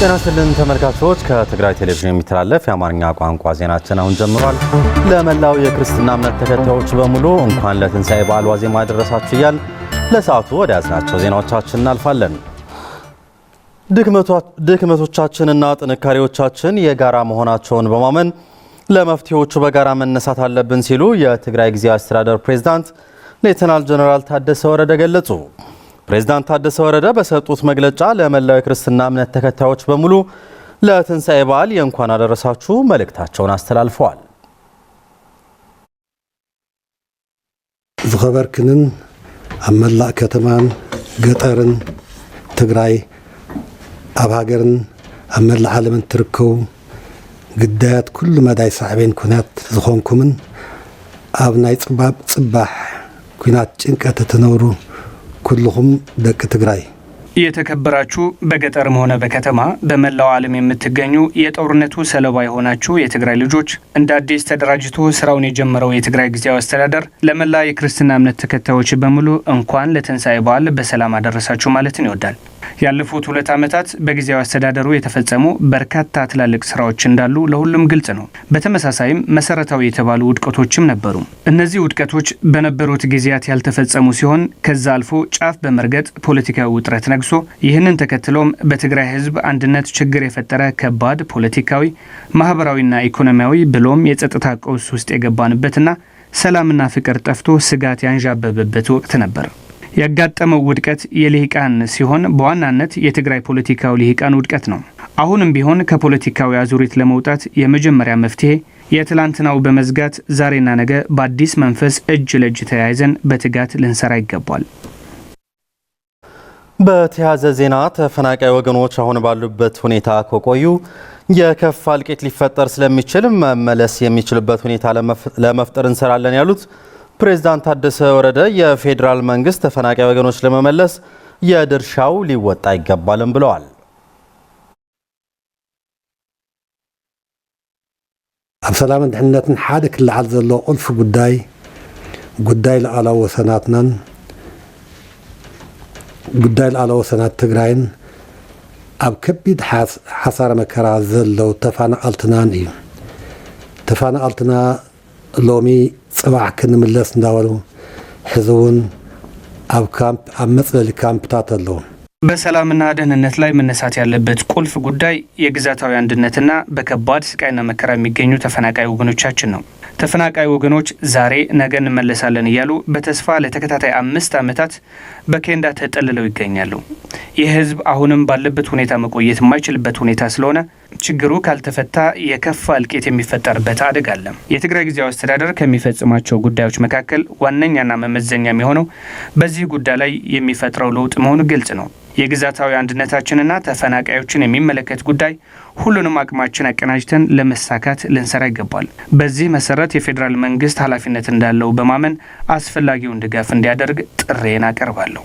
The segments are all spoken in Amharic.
ጤናስልን ተመልካቾች ከትግራይ ቴሌቪዥን የሚተላለፍ የአማርኛ ቋንቋ ዜናችን አሁን ጀምሯል። ለመላው የክርስትና እምነት ተከታዮች በሙሉ እንኳን ለትንሣኤ በዓል ዋዜማ አደረሳችሁ እያል ለሰዓቱ ወደ ያዝናቸው ዜናዎቻችን እናልፋለን። ድክመቶቻችንና ጥንካሬዎቻችን የጋራ መሆናቸውን በማመን ለመፍትሄዎቹ በጋራ መነሳት አለብን ሲሉ የትግራይ ጊዜያዊ አስተዳደር ፕሬዝዳንት ሌተናል ጀነራል ታደሰ ወረደ ገለጹ። ፕሬዝዳንት ታደሰ ወረደ በሰጡት መግለጫ ለመላው የክርስትና እምነት ተከታዮች በሙሉ ለትንሣኤ በዓል የእንኳን አደረሳችሁ መልእክታቸውን አስተላልፈዋል። ዝኸበርክንን ኣብ መላእ ከተማን ገጠርን ትግራይ ኣብ ሃገርን ኣብ መላእ ዓለምን ትርከቡ ግዳያት ኩሉ መዳይ ሳዕቤን ኩናት ዝኾንኩምን ኣብ ናይ ጽባሕ ኩናት ጭንቀት ትነብሩ ኩልኩም ደቂ ትግራይ የተከበራችሁ በገጠርም ሆነ በከተማ በመላው ዓለም የምትገኙ የጦርነቱ ሰለባ የሆናችሁ የትግራይ ልጆች እንደ አዲስ ተደራጅቶ ስራውን የጀመረው የትግራይ ጊዜያዊ አስተዳደር ለመላ የክርስትና እምነት ተከታዮች በሙሉ እንኳን ለትንሣኤ በዓል በሰላም አደረሳችሁ ማለትን ይወዳል። ያለፉት 2 ዓመታት በጊዜያዊ አስተዳደሩ የተፈጸሙ በርካታ ትላልቅ ስራዎች እንዳሉ ለሁሉም ግልጽ ነው። በተመሳሳይም መሰረታዊ የተባሉ ውድቀቶችም ነበሩ። እነዚህ ውድቀቶች በነበሩት ጊዜያት ያልተፈጸሙ ሲሆን ከዛ አልፎ ጫፍ በመርገጥ ፖለቲካዊ ውጥረት ነግሶ ይህንን ተከትሎም በትግራይ ሕዝብ አንድነት ችግር የፈጠረ ከባድ ፖለቲካዊ፣ ማህበራዊና ኢኮኖሚያዊ ብሎም የጸጥታ ቀውስ ውስጥ የገባንበትና ሰላምና ፍቅር ጠፍቶ ስጋት ያንዣበበበት ወቅት ነበር። ያጋጠመው ውድቀት የልሂቃን ሲሆን በዋናነት የትግራይ ፖለቲካዊ ልሂቃን ውድቀት ነው። አሁንም ቢሆን ከፖለቲካዊ አዙሪት ለመውጣት የመጀመሪያ መፍትሄ የትላንትናው በመዝጋት ዛሬና ነገ በአዲስ መንፈስ እጅ ለእጅ ተያይዘን በትጋት ልንሰራ ይገባል። በተያያዘ ዜና ተፈናቃይ ወገኖች አሁን ባሉበት ሁኔታ ከቆዩ የከፋ እልቂት ሊፈጠር ስለሚችል መመለስ የሚችልበት ሁኔታ ለመፍጠር እንሰራለን ያሉት ፕሬዝዳንት ታደሰ ወረደ የፌዴራል መንግስት ተፈናቃይ ወገኖች ለመመለስ የድርሻው ሊወጣ ይገባልም ብለዋል። ኣብ ሰላምን ድሕነትን ሓደ ክልዓል ዘሎ ቁልፍ ጉዳይ ሉዓላዊ ወሰናትናን ጉዳይ ሉዓላዊ ወሰናት ትግራይን ኣብ ከቢድ ሓሳረ መከራ ዘለው ተፈናቀልትናን እዩ። ተፈናቀልትና ሎሚ ጽባሕ ክንምለስ እንዳወሉ ሕዝውን ኣብ መጽለሊ ካምፕታት አለው። በሰላምና ደህንነት ላይ መነሳት ያለበት ቁልፍ ጉዳይ የግዛታዊ አንድነትና በከባድ ስቃይና መከራ የሚገኙ ተፈናቃይ ወገኖቻችን ነው። ተፈናቃይ ወገኖች ዛሬ ነገ እንመለሳለን እያሉ በተስፋ ለተከታታይ 5 ዓመታት በኬንዳ ተጠልለው ይገኛሉ። ይህ ህዝብ አሁንም ባለበት ሁኔታ መቆየት የማይችልበት ሁኔታ ስለሆነ ችግሩ ካልተፈታ የከፋ እልቂት የሚፈጠርበት አደጋ አለ። የትግራይ ጊዜያዊ አስተዳደር ከሚፈጽማቸው ጉዳዮች መካከል ዋነኛና መመዘኛ የሚሆነው በዚህ ጉዳይ ላይ የሚፈጥረው ለውጥ መሆኑ ግልጽ ነው። የግዛታዊ አንድነታችንና ተፈናቃዮችን የሚመለከት ጉዳይ ሁሉንም አቅማችን አቀናጅተን ለመሳካት ልንሰራ ይገባል። በዚህ መሰረት የፌዴራል መንግስት ኃላፊነት እንዳለው በማመን አስፈላጊውን ድጋፍ እንዲያደርግ ጥሬን አቀርባለሁ።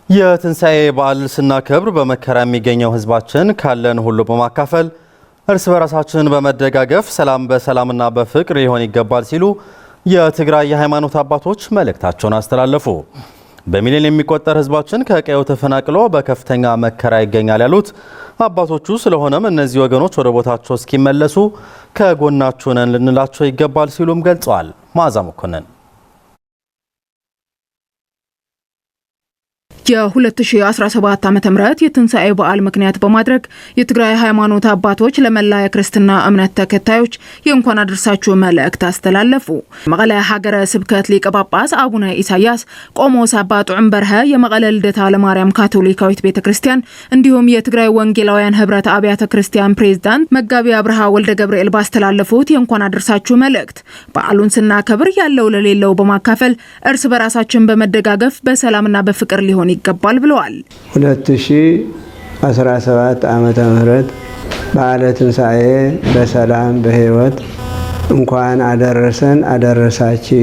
የትንሣኤ በዓል ስናከብር በመከራ የሚገኘው ህዝባችን ካለን ሁሉ በማካፈል እርስ በራሳችን በመደጋገፍ ሰላም በሰላምና በፍቅር ሊሆን ይገባል ሲሉ የትግራይ የሃይማኖት አባቶች መልእክታቸውን አስተላለፉ። በሚሊዮን የሚቆጠር ህዝባችን ከቀየው ተፈናቅሎ በከፍተኛ መከራ ይገኛል ያሉት አባቶቹ ስለሆነም እነዚህ ወገኖች ወደ ቦታቸው እስኪመለሱ ከጎናችሁ ነን ልንላቸው ይገባል ሲሉም ገልጸዋል። መዓዛ መኮንን የ2017 ዓ.ም የትንሣኤ በዓል ምክንያት በማድረግ የትግራይ ሃይማኖት አባቶች ለመላ የክርስትና እምነት ተከታዮች የእንኳን አደረሳችሁ መልእክት አስተላለፉ። መቀለ ሀገረ ስብከት ሊቀ ጳጳስ አቡነ ኢሳያስ ቆሞስ አባ ጡዑም በርሀ የመቀለ ልደታ ለማርያም ካቶሊካዊት ቤተክርስቲያን እንዲሁም የትግራይ ወንጌላውያን ህብረት አብያተ ክርስቲያን ፕሬዝዳንት መጋቢ አብርሃ ወልደ ገብርኤል ባስተላለፉት የእንኳን አደረሳችሁ መልእክት በዓሉን ስናከብር ያለው ለሌለው በማካፈል እርስ በራሳችን በመደጋገፍ በሰላምና በፍቅር ሊሆን ይገባል ብለዋል። 2017 ዓመተ ምህረት በዓለ ትንሣኤ በሰላም በህይወት እንኳን አደረሰን አደረሳችሁ።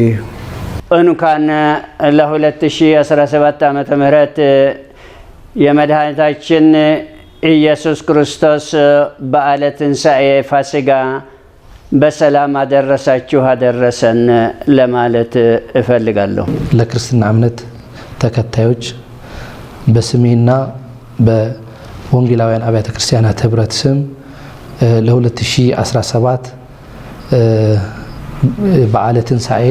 እንኳን ለ2017 ዓመተ ምህረት የመድኃኒታችን ኢየሱስ ክርስቶስ በዓለ ትንሣኤ ፋሲካ በሰላም አደረሳችሁ አደረሰን ለማለት እፈልጋለሁ። ለክርስትና እምነት ተከታዮች በስሜና በወንጌላውያን አብያተ ክርስቲያናት ህብረት ስም ለ2017 በዓለ ትንሣኤ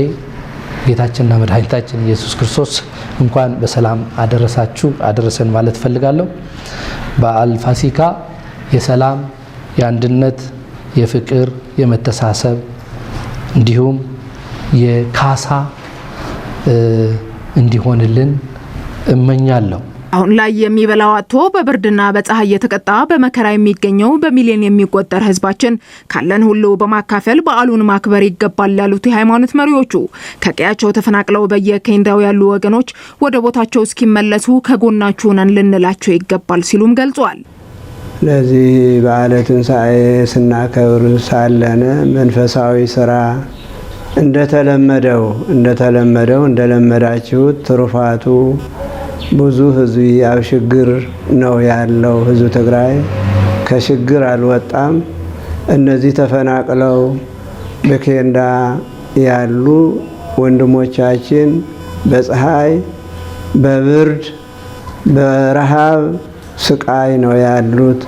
ጌታችንና መድኃኒታችን ኢየሱስ ክርስቶስ እንኳን በሰላም አደረሳችሁ አደረሰን ማለት ፈልጋለሁ። በዓል ፋሲካ የሰላም፣ የአንድነት፣ የፍቅር፣ የመተሳሰብ እንዲሁም የካሳ እንዲሆንልን እመኛለሁ። አሁን ላይ የሚበላው አጥቶ በብርድና በፀሐይ የተቀጣ በመከራ የሚገኘው በሚሊዮን የሚቆጠር ህዝባችን ካለን ሁሉ በማካፈል በዓሉን ማክበር ይገባል ያሉት የሃይማኖት መሪዎቹ ከቀያቸው ተፈናቅለው በየኬንዳው ያሉ ወገኖች ወደ ቦታቸው እስኪመለሱ ከጎናችሁ ነን ልንላቸው ይገባል ሲሉም ገልጸዋል። ለዚህ በዓለ ትንሣኤ ስናከብር ሳለን መንፈሳዊ ስራ እንደለመዳችሁት ትሩፋቱ ብዙ ህዝብ ያው ችግር ነው ያለው። ህዝብ ትግራይ ከችግር አልወጣም። እነዚህ ተፈናቅለው በኬንዳ ያሉ ወንድሞቻችን በፀሐይ፣ በብርድ፣ በረሃብ ስቃይ ነው ያሉት።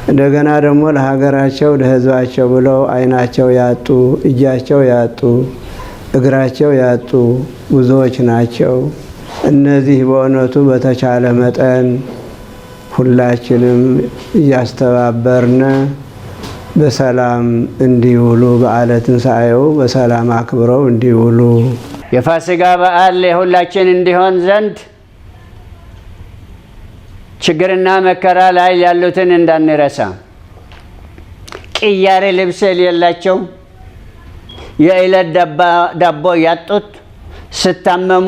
እንደገና ደግሞ ለሀገራቸው ለህዝባቸው ብለው አይናቸው ያጡ፣ እጃቸው ያጡ፣ እግራቸው ያጡ ብዙዎች ናቸው። እነዚህ በእውነቱ በተቻለ መጠን ሁላችንም እያስተባበርን በሰላም እንዲውሉ በዓለ ትንሣኤው በሰላም አክብረው እንዲውሉ የፋሲካ በዓል የሁላችን እንዲሆን ዘንድ ችግርና መከራ ላይ ያሉትን እንዳንረሳ፣ ቅያሬ ልብስ የሌላቸው፣ የዕለት ዳቦ ያጡት፣ ስታመሙ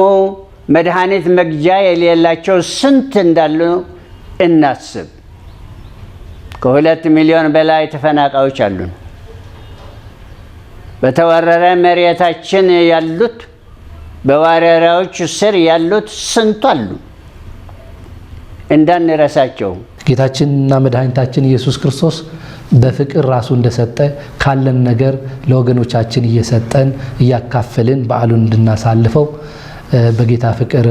መድኃኒት መግዣ የሌላቸው ስንት እንዳሉ እናስብ። ከ2 ሚሊዮን በላይ ተፈናቃዮች አሉን። በተወረረ መሬታችን ያሉት፣ በወረራዎች ስር ያሉት ስንት አሉ። እንዳንረሳቸው። ጌታችንና መድኃኒታችን ኢየሱስ ክርስቶስ በፍቅር ራሱ እንደሰጠ ካለን ነገር ለወገኖቻችን እየሰጠን እያካፈልን በዓሉን እንድናሳልፈው በጌታ ፍቅር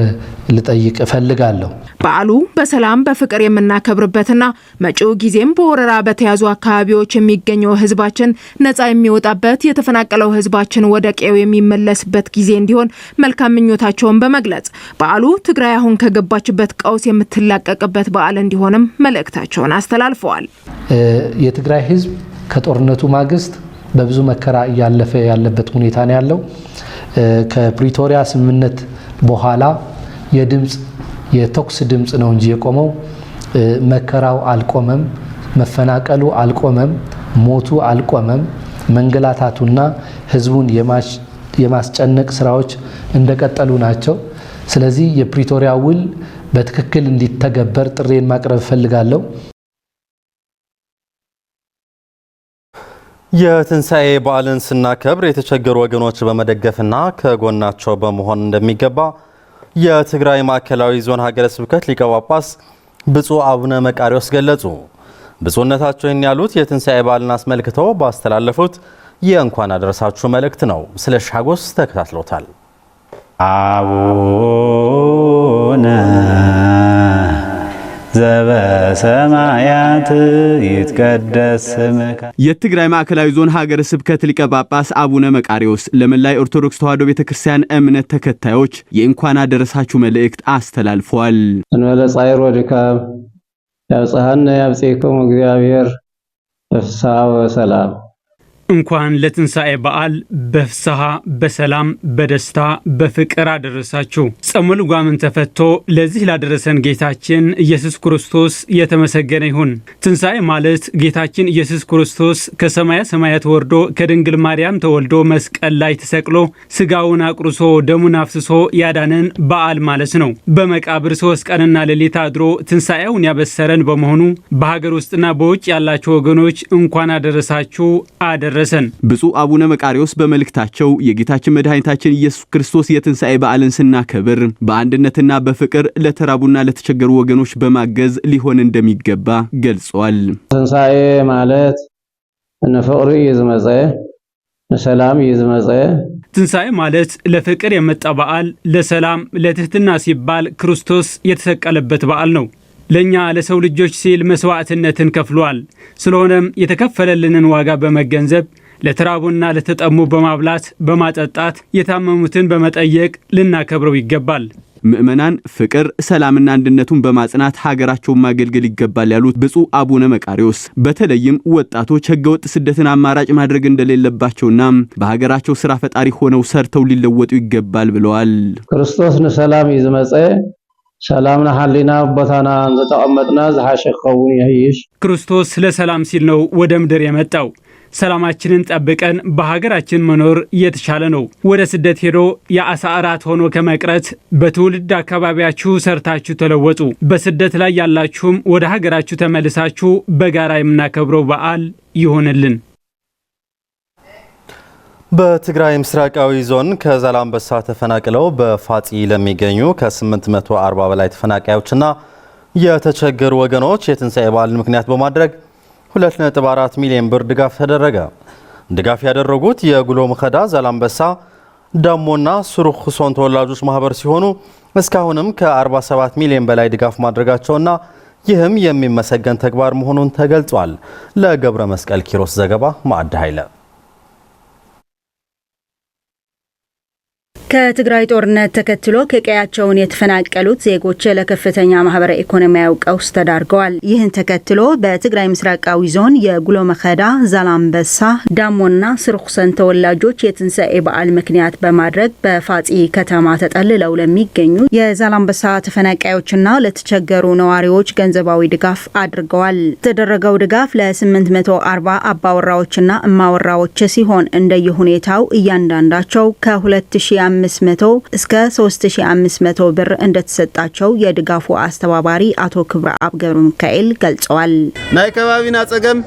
ልጠይቅ እፈልጋለሁ። በዓሉ በሰላም በፍቅር የምናከብርበትና መጪው ጊዜም በወረራ በተያዙ አካባቢዎች የሚገኘው ህዝባችን ነፃ የሚወጣበት፣ የተፈናቀለው ህዝባችን ወደ ቀዬው የሚመለስበት ጊዜ እንዲሆን መልካም ምኞታቸውን በመግለጽ በዓሉ ትግራይ አሁን ከገባችበት ቀውስ የምትላቀቅበት በዓል እንዲሆንም መልእክታቸውን አስተላልፈዋል። የትግራይ ህዝብ ከጦርነቱ ማግስት በብዙ መከራ እያለፈ ያለበት ሁኔታ ነው ያለው። ከፕሪቶሪያ ስምምነት በኋላ የተኩስ ድምጽ ነው እንጂ የቆመው መከራው አልቆመም፣ መፈናቀሉ አልቆመም፣ ሞቱ አልቆመም። መንገላታቱና ህዝቡን የማስጨነቅ ስራዎች እንደቀጠሉ ናቸው። ስለዚህ የፕሪቶሪያ ውል በትክክል እንዲተገበር ጥሬን ማቅረብ ፈልጋለሁ። የትንሣኤ በዓልን ስናከብር የተቸገሩ ወገኖች በመደገፍና ከጎናቸው በመሆን እንደሚገባ የትግራይ ማዕከላዊ ዞን ሀገረ ስብከት ሊቀ ጳጳስ ብፁዕ አቡነ መቃርዮስ ገለጹ። ብፁዕነታቸው ይህን ያሉት የትንሣኤ በዓልን አስመልክተው ባስተላለፉት የእንኳን አደረሳችሁ መልእክት ነው። ስለ ሻጎስ ተከታትሎታል። አቡነ ዘበሰማያት ይትቀደስ ስምከ። የትግራይ ማዕከላዊ ዞን ሀገረ ስብከት ሊቀ ጳጳስ አቡነ መቃርዮስ ለመላይ ኦርቶዶክስ ተዋሕዶ ቤተክርስቲያን እምነት ተከታዮች የእንኳን አደረሳችሁ መልእክት አስተላልፈዋል። እንበለ ጻይሮ ድካም ያብጽሐነ ያብጽሕክሙ እግዚአብሔር በፍስሐ ወሰላም። እንኳን ለትንሣኤ በዓል በፍስሐ በሰላም በደስታ በፍቅር አደረሳችሁ። ጾመ ልጓምን ተፈቶ ለዚህ ላደረሰን ጌታችን ኢየሱስ ክርስቶስ የተመሰገነ ይሁን። ትንሣኤ ማለት ጌታችን ኢየሱስ ክርስቶስ ከሰማየ ሰማያት ወርዶ ከድንግል ማርያም ተወልዶ መስቀል ላይ ተሰቅሎ ስጋውን አቁርሶ ደሙን አፍስሶ ያዳነን በዓል ማለት ነው። በመቃብር 3 ቀንና ሌሊት አድሮ ትንሣኤውን ያበሰረን በመሆኑ በሀገር ውስጥና በውጭ ያላችሁ ወገኖች እንኳን አደረሳችሁ አደረሰን። ብፁዕ አቡነ መቃርዮስ በመልእክታቸው የጌታችን መድኃኒታችን ኢየሱስ ክርስቶስ የትንሣኤ በዓልን ስናከብር በአንድነትና በፍቅር ለተራቡና ለተቸገሩ ወገኖች በማገዝ ሊሆን እንደሚገባ ገልጸዋል። ትንሣኤ ማለት ንፍቅሪ ይዝመፀ ንሰላም ይዝመፀ ትንሣኤ ማለት ለፍቅር የመጣ በዓል፣ ለሰላም ለትህትና ሲባል ክርስቶስ የተሰቀለበት በዓል ነው። ለኛ ለሰው ልጆች ሲል መስዋዕትነትን ከፍሏል። ስለሆነም የተከፈለልንን ዋጋ በመገንዘብ ለተራቡና ለተጠሙ በማብላት በማጠጣት የታመሙትን በመጠየቅ ልናከብረው ይገባል። ምእመናን ፍቅር ሰላምና አንድነቱን በማጽናት ሀገራቸውን ማገልገል ይገባል ያሉት ብፁዕ አቡነ መቃሪዎስ በተለይም ወጣቶች ህገወጥ ስደትን አማራጭ ማድረግ እንደሌለባቸውና በሀገራቸው ስራ ፈጣሪ ሆነው ሰርተው ሊለወጡ ይገባል ብለዋል። ክርስቶስ ንሰላም ይዝመጸ ሰላምና ሐሊና ቦታና ዘተቀመጥና ዘሐሸከውን ይይሽ ክርስቶስ ለሰላም ሲል ነው ወደ ምድር የመጣው። ሰላማችንን ጠብቀን በሀገራችን መኖር የተሻለ ነው። ወደ ስደት ሄዶ የአሳ እራት ሆኖ ከመቅረት በትውልድ አካባቢያችሁ ሰርታችሁ ተለወጡ። በስደት ላይ ያላችሁም ወደ ሀገራችሁ ተመልሳችሁ በጋራ የምናከብረው በዓል ይሆንልን። በትግራይ ምስራቃዊ ዞን ከዛላምበሳ ተፈናቅለው በፋጺ ለሚገኙ ከ840 በላይ ተፈናቃዮችና የተቸገሩ ወገኖች የትንሣኤ በዓልን ምክንያት በማድረግ 2.4 ሚሊዮን ብር ድጋፍ ተደረገ። ድጋፍ ያደረጉት የጉሎ መኸዳ ዛላምበሳ ዳሞና ሱሩክ ሁሶን ተወላጆች ማህበር ሲሆኑ እስካሁንም ከ47 ሚሊዮን በላይ ድጋፍ ማድረጋቸውና ይህም የሚመሰገን ተግባር መሆኑን ተገልጿል። ለገብረ መስቀል ኪሮስ ዘገባ ማዕድ ኃይለ። ከትግራይ ጦርነት ተከትሎ ከቀያቸውን የተፈናቀሉት ዜጎች ለከፍተኛ ማህበራዊ ኢኮኖሚያዊ ቀውስ ተዳርገዋል። ይህን ተከትሎ በትግራይ ምስራቃዊ ዞን የጉሎ መኸዳ ዛላምበሳ ዳሞና ስርኩሰን ተወላጆች የትንሣኤ በዓል ምክንያት በማድረግ በፋጺ ከተማ ተጠልለው ለሚገኙ የዛላምበሳ ተፈናቃዮችና ለተቸገሩ ነዋሪዎች ገንዘባዊ ድጋፍ አድርገዋል። የተደረገው ድጋፍ ለ840 አባወራዎችና እማወራዎች ሲሆን እንደየሁኔታው እያንዳንዳቸው ከ2500 እስከ 3500 ብር እንደተሰጣቸው የድጋፉ አስተባባሪ አቶ ክብረ አብ ገብረ ሚካኤል ገልጸዋል። ናይ ከባቢና ጸገም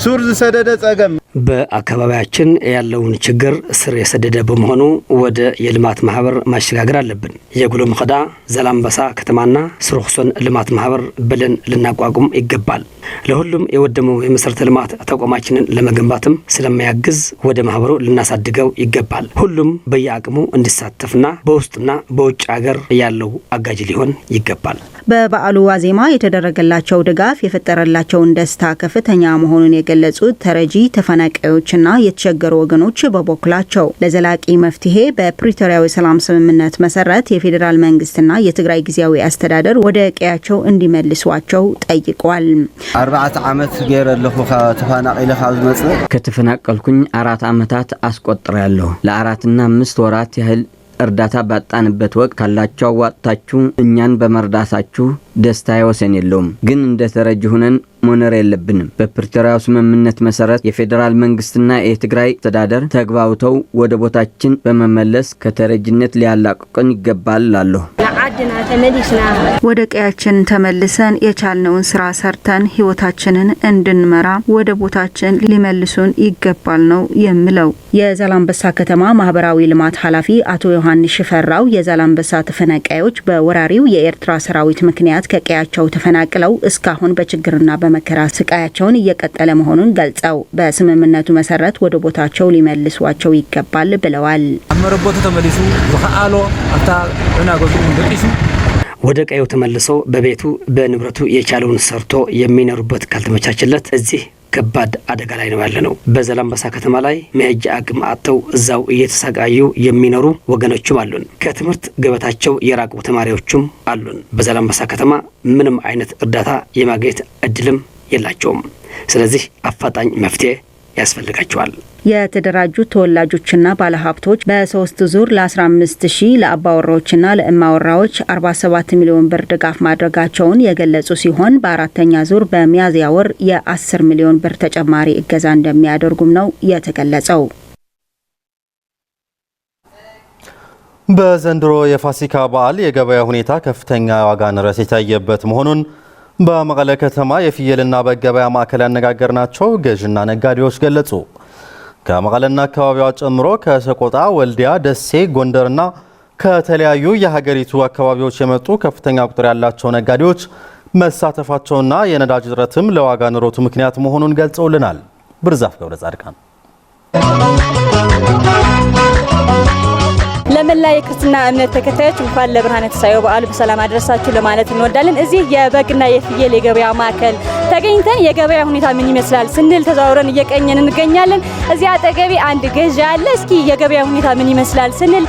ሱር ዝሰደደ ጸገም በአካባቢያችን ያለውን ችግር ስር የሰደደ በመሆኑ ወደ የልማት ማህበር ማሸጋገር አለብን። የጉሎ መኸዳ ዛላምበሳ ከተማና ስርኩሶን ልማት ማህበር ብለን ልናቋቁም ይገባል። ለሁሉም የወደመው የመሰረተ ልማት ተቋማችንን ለመገንባትም ስለማያግዝ ወደ ማህበሩ ልናሳድገው ይገባል። ሁሉም በየአቅሙ እንዲሳተፍና በውስጥና በውጭ ሀገር ያለው አጋጅ ሊሆን ይገባል። በበዓሉ ዋዜማ የተደረገላቸው ድጋፍ የፈጠረላቸውን ደስታ ከፍተኛ መሆኑን የገለጹት ተረጂ ተፈናቃዮችና የተቸገሩ ወገኖች በበኩላቸው ለዘላቂ መፍትሄ በፕሪቶሪያው የሰላም ስምምነት መሰረት የፌዴራል መንግስትና የትግራይ ጊዜያዊ አስተዳደር ወደ ቀያቸው እንዲመልሷቸው ጠይቀዋል። 4 ዓመት ገይረለኹ ተፈናቂለ ካብ ዝመጽ ከተፈናቀልኩኝ 4 ዓመታት አስቆጥሬያለሁ። ለ4 እና 5 ወራት ያህል እርዳታ ባጣንበት ወቅት ካላችሁ አዋጣችሁ እኛን በመርዳታችሁ ደስታ ወሰን የለውም። ግን እንደ ተረጂ ሆነን መኖር የለብንም። በፕሪቶሪያው ስምምነት መሰረት የፌዴራል መንግስትና የትግራይ አስተዳደር ተግባብተው ወደ ቦታችን በመመለስ ከተረጂነት ሊያላቅቁን ይገባል እላለሁ። ወደ ቀያችን ተመልሰን የቻልነውን ስራ ሰርተን ህይወታችንን እንድንመራ ወደ ቦታችን ሊመልሱን ይገባል ነው የምለው። የዛላምበሳ ከተማ ማህበራዊ ልማት ኃላፊ አቶ ዮሐንስ ሽፈራው የዛላምበሳ ተፈናቃዮች በወራሪው የኤርትራ ሰራዊት ምክንያት ከቀያቸው ተፈናቅለው እስካሁን በችግርና በመከራ ስቃያቸውን እየቀጠለ መሆኑን ገልጸው በስምምነቱ መሰረት ወደ ቦታቸው ሊመልሷቸው ይገባል ብለዋል። አመረቦቱ ተመልሱ ወኻአሎ አታ እናጎዙ እንደቂሱ ወደ ቀየው ተመልሶ በቤቱ በንብረቱ የቻለውን ሰርቶ የሚኖርበት ካልተመቻቸለት እዚህ ከባድ አደጋ ላይ ነው ያለነው። በዛላምበሳ ከተማ ላይ መሄጃ አቅም አጥተው እዛው እየተሰቃዩ የሚኖሩ ወገኖችም አሉን። ከትምህርት ገበታቸው የራቁ ተማሪዎችም አሉን። በዛላምበሳ ከተማ ምንም አይነት እርዳታ የማግኘት እድልም የላቸውም። ስለዚህ አፋጣኝ መፍትሄ ያስፈልጋቸዋል። የተደራጁ ተወላጆችና ባለሀብቶች በ3 ዙር ለ15000 ለአባወራዎችና ለእማወራዎች 47 ሚሊዮን ብር ድጋፍ ማድረጋቸውን የገለጹ ሲሆን በአራተኛ ዙር በሚያዝያ ወር የ10 ሚሊዮን ብር ተጨማሪ እገዛ እንደሚያደርጉም ነው የተገለጸው። በዘንድሮ የፋሲካ በዓል የገበያ ሁኔታ ከፍተኛ ዋጋ ንረት የታየበት መሆኑን በመቀለ ከተማ የፍየልና በግ ገበያ ማዕከል ያነጋገርናቸው ገዥና ነጋዴዎች ገለጹ። ከመቀለና አካባቢዋ ጨምሮ ከሰቆጣ፣ ወልዲያ፣ ደሴ፣ ጎንደርና ከተለያዩ የሀገሪቱ አካባቢዎች የመጡ ከፍተኛ ቁጥር ያላቸው ነጋዴዎች መሳተፋቸውና የነዳጅ እጥረትም ለዋጋ ንረቱ ምክንያት መሆኑን ገልጸውልናል። ብርዛፍ ገብረ ጻድቃን ለመላ የክርስትና እምነት ተከታዮች እንኳን ለብርሃነ ትንሣኤው በዓል በሰላም አደረሳችሁ ለማለት እንወዳለን። እዚህ የበግና የፍየል የገበያ ማዕከል ተገኝተን የገበያ ሁኔታ ምን ይመስላል ስንል ተዛውረን እየቀኘን እንገኛለን። እዚህ አጠገቤ አንድ ገዢ አለ። እስኪ የገበያ ሁኔታ ምን ይመስላል ስንል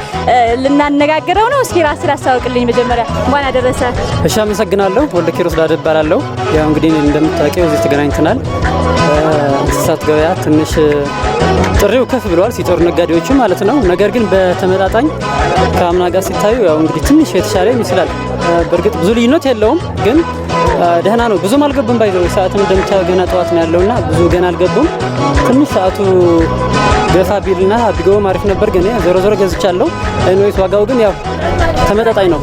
ልናነጋግረው ነው። እስኪ ራስህ አስተዋውቅልኝ መጀመሪያ። እንኳን አደረሰ። እሺ፣ አመሰግናለሁ። ወልደ ኪሮስ ዳድ እባላለሁ። ያው እንግዲህ እንደምታውቂው እዚህ ተገናኝተናል። እንስሳት ገበያ ትንሽ ጥሪው ከፍ ብሏል፣ ሲጦር ነጋዴዎቹ ማለት ነው። ነገር ግን በተመጣጣኝ ከአምና ጋር ሲታዩ ያው እንግዲህ ትንሽ የተሻለ ይመስላል። በእርግጥ ብዙ ልዩነት የለውም፣ ግን ደህና ነው። ብዙም አልገቡም። ባይዘው ሰዓቱን እንደምታየው ገና ጠዋት ነው ያለውና ብዙ ገና አልገቡም። ትንሽ ሰዓቱ ገፋ ቢልና ቢገቡም አሪፍ ነበር። ግን ዞሮ ዞሮ ገዝቻለሁ። ኤኒዌይስ ዋጋው ግን ያው ተመጣጣኝ ነው።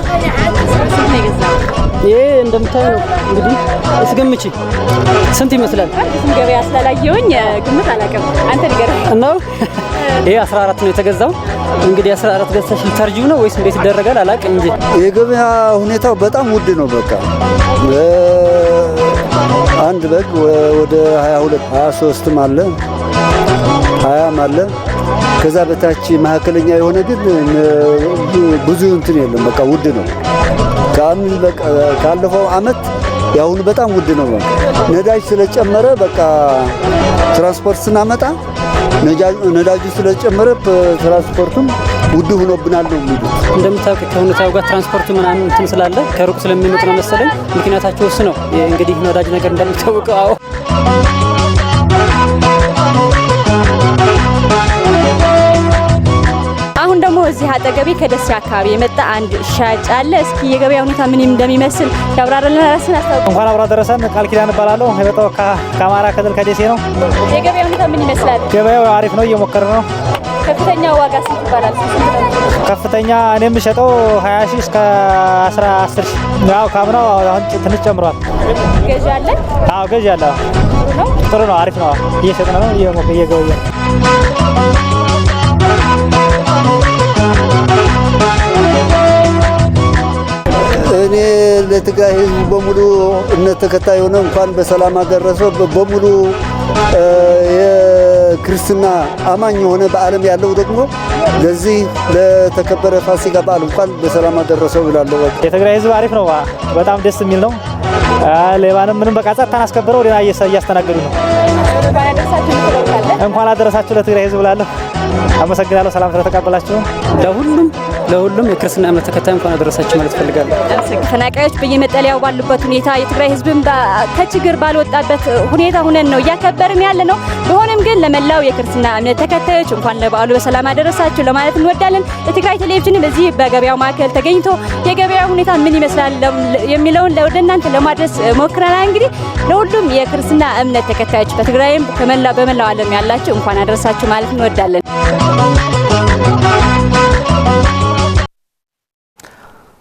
ይሄ እንደምታየው እንግዲህ እስገምቺ ስንት ይመስላል? ገበያ ስላላየሁኝ ግምት አላውቅም። አንተ ንገረኝ። ነው ይሄ 14 ነው የተገዛው። እንግዲህ 14 ገዝተሽ ልታርጂው ነው ወይስ እንዴት ይደረጋል አላውቅም እንጂ የገበያ ሁኔታው በጣም ውድ ነው። በቃ አንድ በግ ወደ 22 23 አለ 20 አለ። ከዛ በታች መካከለኛ የሆነ ግን ብዙ እንትን የለም። በቃ ውድ ነው። ካለፈው አመት ያሁኑ በጣም ውድ ነው። በቃ ነዳጅ ስለጨመረ በቃ ትራንስፖርት ስናመጣ ነዳጁ ስለጨመረ ትራንስፖርቱም ውድ ሆኖብናል ነው የሚሉት። እንደምታውቁ ከሁኔታው ጋር ትራንስፖርቱ ምናምን እንትን ስላለ ከሩቅ ስለሚመጡ ነው መሰለኝ ምክንያታቸው እሱ ነው። እንግዲህ ነዳጅ ነገር እንደምታውቀው አዎ ደግሞ እዚህ አጠገቤ ከደሴ አካባቢ የመጣ አንድ ሻጭ አለ። እስኪ የገበያ ሁኔታ ምን እንደሚመስል ያብራራልና ራስን አስተዋውቅ። እንኳን አብራ ደረሰን። ቃል ኪዳን እባላለሁ። የመጣው ከአማራ ክልል ከደሴ ነው። የገበያ ሁኔታ ምን ይመስላል? ገበያው አሪፍ ነው፣ እየሞከርን ነው። ከፍተኛ ዋጋ ስንት ይባላል? ከፍተኛ እኔ የምሸጠው 20 ሺህ እስከ 10 ሺህ። ያው ካምናው አሁን ትንሽ ጨምሯል። ገዢ አለ? አዎ ገዢ አለ። ጥሩ ነው፣ አሪፍ ነው። እየሸጥን ነው፣ እየገበያ እኔ ለትግራይ ህዝብ በሙሉ እምነት ተከታይ ሆነ እንኳን በሰላም አደረሰው። በሙሉ የክርስትና አማኝ የሆነ በዓለም ያለው ደግሞ ለዚህ ለተከበረ ፋሲካ በዓል እንኳን በሰላም አደረሰው ብላለሁ። የትግራይ ህዝብ አሪፍ ነው፣ በጣም ደስ የሚል ነው። ሌባንም ምንም በቃ ጸጥታን አስከብረው ወደና እያስተናገዱ ነው። እንኳን አደረሳችሁ ለትግራይ ህዝብ ብላለሁ። አመሰግናለሁ፣ ሰላም ስለተቀበላችሁ። ለሁሉም የክርስትና እምነት ተከታይ እንኳን አደረሳችሁ ማለት ፈልጋለሁ። ተፈናቃዮች በየመጠለያው ባሉበት ሁኔታ የትግራይ ህዝብም ከችግር ባልወጣበት ሁኔታ ሆነን ነው እያከበርን ያለ ነው። ቢሆንም ግን ለመላው የክርስትና እምነት ተከታዮች እንኳን ለበዓሉ በሰላም አደረሳችሁ ለማለት እንወዳለን። የትግራይ ቴሌቪዥንም እዚህ በገበያው ማዕከል ተገኝቶ የገበያው ሁኔታ ምን ይመስላል የሚለውን ወደ እናንተ ለማድረስ ሞክረናል። እንግዲህ ለሁሉም የክርስትና እምነት ተከታዮች በትግራይም በመላው ዓለም ያላችሁ እንኳን አደረሳችሁ ማለት እንወዳለን።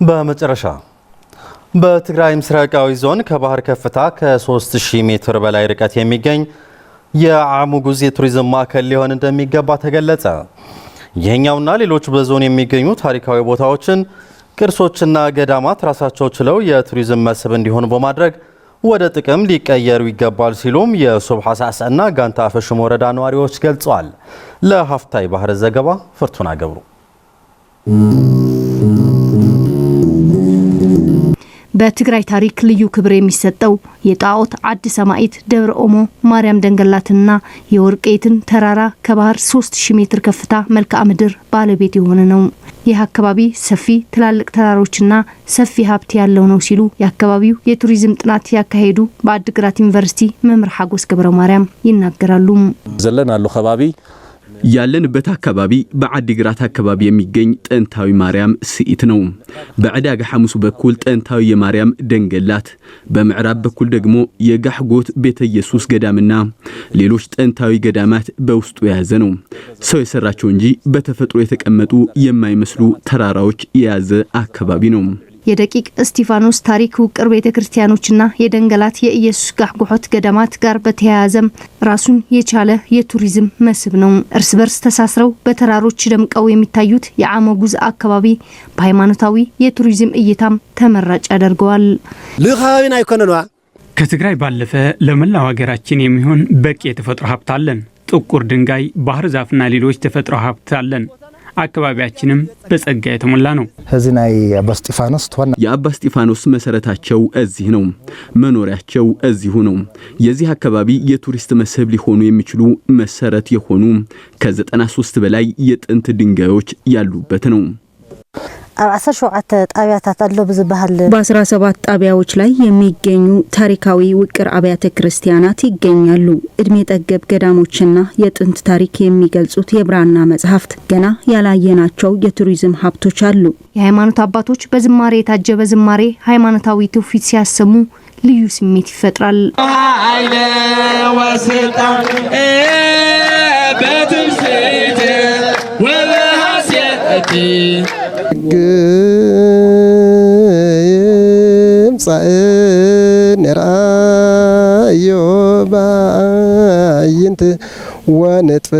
በመጨረሻ በትግራይ ምስራቃዊ ዞን ከባህር ከፍታ ከ3000 ሜትር በላይ ርቀት የሚገኝ የአሙጉዝ የቱሪዝም ማዕከል ሊሆን እንደሚገባ ተገለጸ። ይህኛውና ሌሎች በዞን የሚገኙ ታሪካዊ ቦታዎችን፣ ቅርሶችና ገዳማት ራሳቸው ችለው የቱሪዝም መስህብ እንዲሆኑ በማድረግ ወደ ጥቅም ሊቀየሩ ይገባል ሲሉም የሱብሓ ሳዕሳዕና ጋንታ አፈሽም ወረዳ ነዋሪዎች ገልጸዋል። ለሀፍታይ ባህር ዘገባ ፍርቱና ገብሩ። በትግራይ ታሪክ ልዩ ክብር የሚሰጠው የጣዖት ዓዲ ሰማዒት ደብረ ኦሞ ማርያም ደንገላትና የወርቄትን ተራራ ከባህር 3000 ሜትር ከፍታ መልክዓ ምድር ባለቤት የሆነ ነው። ይህ አካባቢ ሰፊ ትላልቅ ተራሮችና ሰፊ ሀብት ያለው ነው ሲሉ የአካባቢው የቱሪዝም ጥናት ያካሄዱ በአዲግራት ዩኒቨርሲቲ መምህር ሓጎስ ገብረ ማርያም ይናገራሉ። ዘለና አሉ ከባቢ ያለንበት አካባቢ በአዲግራት አካባቢ የሚገኝ ጥንታዊ ማርያም ስኢት ነው። በዕዳጋ ሐሙስ በኩል ጥንታዊ የማርያም ደንገላት፣ በምዕራብ በኩል ደግሞ የጋሕጎት ቤተ ኢየሱስ ገዳምና ሌሎች ጥንታዊ ገዳማት በውስጡ የያዘ ነው። ሰው የሰራቸው እንጂ በተፈጥሮ የተቀመጡ የማይመስሉ ተራራዎች የያዘ አካባቢ ነው። የደቂቅ እስጢፋኖስ ታሪክ ውቅር ቤተክርስቲያኖችና የደንገላት የኢየሱስ ጋሕጎት ገዳማት ጋር በተያያዘም ራሱን የቻለ የቱሪዝም መስህብ ነው። እርስ በርስ ተሳስረው በተራሮች ደምቀው የሚታዩት የአሙጉዝ አካባቢ በሃይማኖታዊ የቱሪዝም እይታም ተመራጭ ያደርገዋል። ለኻቢና ይኮነኗ ከትግራይ ባለፈ ለመላው ሀገራችን የሚሆን በቂ የተፈጥሮ ሀብት አለን። ጥቁር ድንጋይ፣ ባህር ዛፍና ሌሎች ተፈጥሮ ሀብት አለን። አካባቢያችንም በጸጋ የተሞላ ነው። ህዝናይ አባ እስጢፋኖስ ተዋና የአባ እስጢፋኖስ መሰረታቸው እዚህ ነው። መኖሪያቸው እዚሁ ነው። የዚህ አካባቢ የቱሪስት መስህብ ሊሆኑ የሚችሉ መሰረት የሆኑ ከ93 በላይ የጥንት ድንጋዮች ያሉበት ነው። በ17 ጣቢያዎች ላይ የሚገኙ ታሪካዊ ውቅር አብያተ ክርስቲያናት ይገኛሉ። እድሜ ጠገብ ገዳሞችና የጥንት ታሪክ የሚገልጹት የብራና መጽሐፍት ገና ያላየናቸው የቱሪዝም ሀብቶች አሉ። የሃይማኖት አባቶች በዝማሬ የታጀበ ዝማሬ ሃይማኖታዊ ትውፊት ሲያሰሙ ልዩ ስሜት ይፈጥራል። ግምፃን ራዮ ባይንት ወነጥፍሆ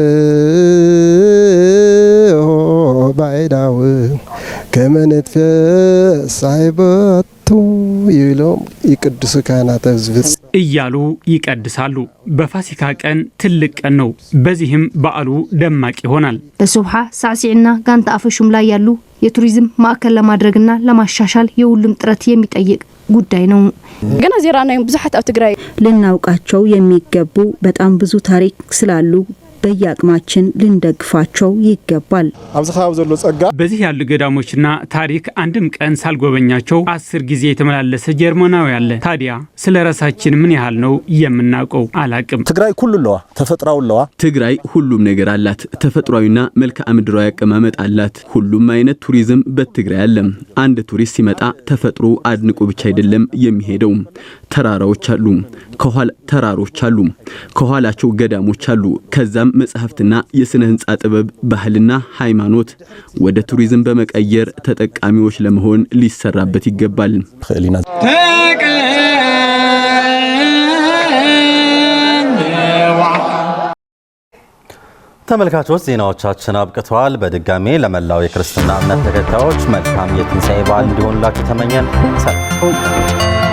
ባይዳው ከመነጥፍ ሳይበቱ ይሎም ይቅድሱ ካህናተ ሕዝብ እያሉ ይቀድሳሉ። በፋሲካ ቀን ትልቅ ቀን ነው። በዚህም በዓሉ ደማቅ ይሆናል። በሱብሃ ሳዕሲዕና ጋንታ አፈሹም ላይ ያሉ የቱሪዝም ማዕከል ለማድረግና ለማሻሻል የሁሉም ጥረት የሚጠይቅ ጉዳይ ነው። ገና ዜራና ብዙሓት ኣብ ትግራይ ልናውቃቸው የሚገቡ በጣም ብዙ ታሪክ ስላሉ በየአቅማችን ልንደግፋቸው ይገባል። አብዝኻው ዘሎ ጸጋ በዚህ ያሉ ገዳሞችና ታሪክ አንድም ቀን ሳልጎበኛቸው 10 ጊዜ የተመላለሰ ጀርመናዊ ያለ። ታዲያ ስለ ራሳችን ምን ያህል ነው የምናውቀው? አላቅም። ትግራይ ኩሉ ለዋ ተፈጥሯው ለዋ ትግራይ ሁሉም ነገር አላት። ተፈጥሯዊና መልክዓ ምድራዊ አቀማመጥ አላት። ሁሉም አይነት ቱሪዝም በትግራይ አለ። አንድ ቱሪስት ሲመጣ ተፈጥሮ አድንቆ ብቻ አይደለም የሚሄደው። ተራራዎች አሉ፣ ተራሮች አሉ፣ ከኋላቸው ገዳሞች አሉ። ከዛም መጽሐፍትና የስነ ህንጻ ጥበብ፣ ባህልና ሃይማኖት ወደ ቱሪዝም በመቀየር ተጠቃሚዎች ለመሆን ሊሰራበት ይገባል። ተመልካቾች ዜናዎቻችን አብቅተዋል። በድጋሜ ለመላው የክርስትና እምነት ተከታዮች መልካም የትንሣኤ በዓል እንዲሆንላችሁ ተመኘን። ሰላም